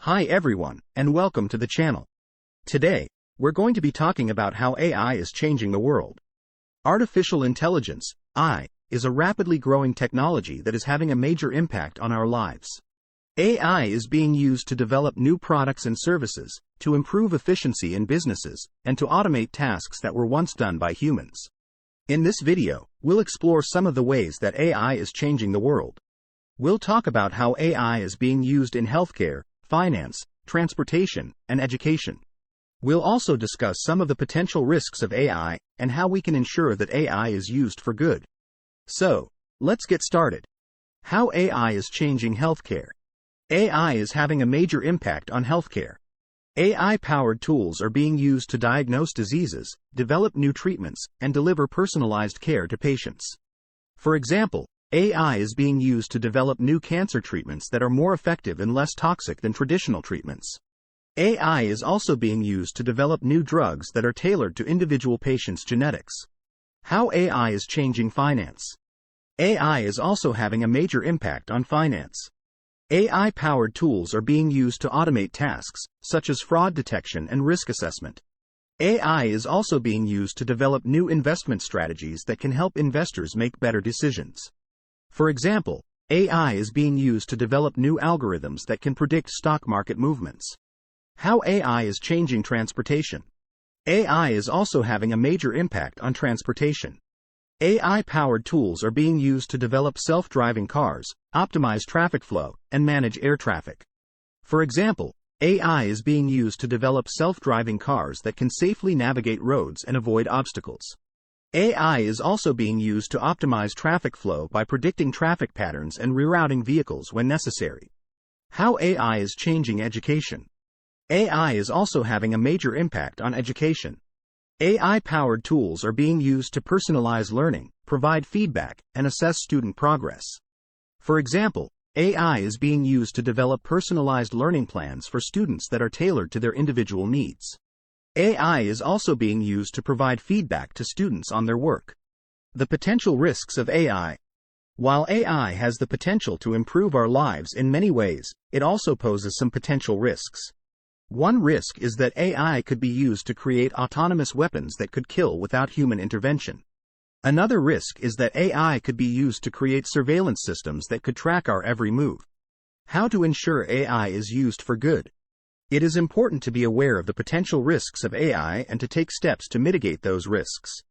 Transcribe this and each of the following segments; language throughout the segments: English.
Hi everyone, and welcome to the channel. Today, we're going to be talking about how AI is changing the world. Artificial intelligence, AI, is a rapidly growing technology that is having a major impact on our lives. AI is being used to develop new products and services, to improve efficiency in businesses, and to automate tasks that were once done by humans. In this video, we'll explore some of the ways that AI is changing the world. We'll talk about how AI is being used in healthcare, finance, transportation, and education. We'll also discuss some of the potential risks of AI and how we can ensure that AI is used for good. So, let's get started. How AI is changing healthcare. AI is having a major impact on healthcare. AI-powered tools are being used to diagnose diseases, develop new treatments, and deliver personalized care to patients. For example, AI is being used to develop new cancer treatments that are more effective and less toxic than traditional treatments. AI is also being used to develop new drugs that are tailored to individual patients' genetics. How AI is changing finance. AI is also having a major impact on finance. AI-powered tools are being used to automate tasks, such as fraud detection and risk assessment. AI is also being used to develop new investment strategies that can help investors make better decisions. For example, AI is being used to develop new algorithms that can predict stock market movements. How AI is changing transportation. AI is also having a major impact on transportation. AI-powered tools are being used to develop self-driving cars, optimize traffic flow, and manage air traffic. For example, AI is being used to develop self-driving cars that can safely navigate roads and avoid obstacles. AI is also being used to optimize traffic flow by predicting traffic patterns and rerouting vehicles when necessary. How AI is changing education. AI is also having a major impact on education. AI-powered tools are being used to personalize learning, provide feedback, and assess student progress. For example, AI is being used to develop personalized learning plans for students that are tailored to their individual needs. AI is also being used to provide feedback to students on their work. The potential risks of AI. While AI has the potential to improve our lives in many ways, it also poses some potential risks. One risk is that AI could be used to create autonomous weapons that could kill without human intervention. Another risk is that AI could be used to create surveillance systems that could track our every move. How to ensure AI is used for good. It is important to be aware of the potential risks of AI and to take steps to mitigate those risks.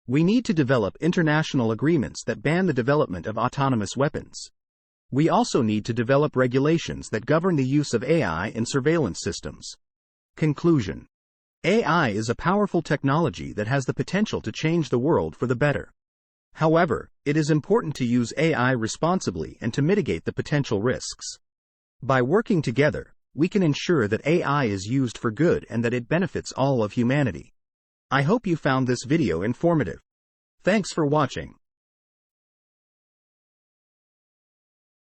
We need to develop international agreements that ban the development of autonomous weapons. We also need to develop regulations that govern the use of AI in surveillance systems. Conclusion. AI is a powerful technology that has the potential to change the world for the better. However, it is important to use AI responsibly and to mitigate the potential risks. By working together, we can ensure that AI is used for good and that it benefits all of humanity. I hope you found this video informative. Thanks for watching.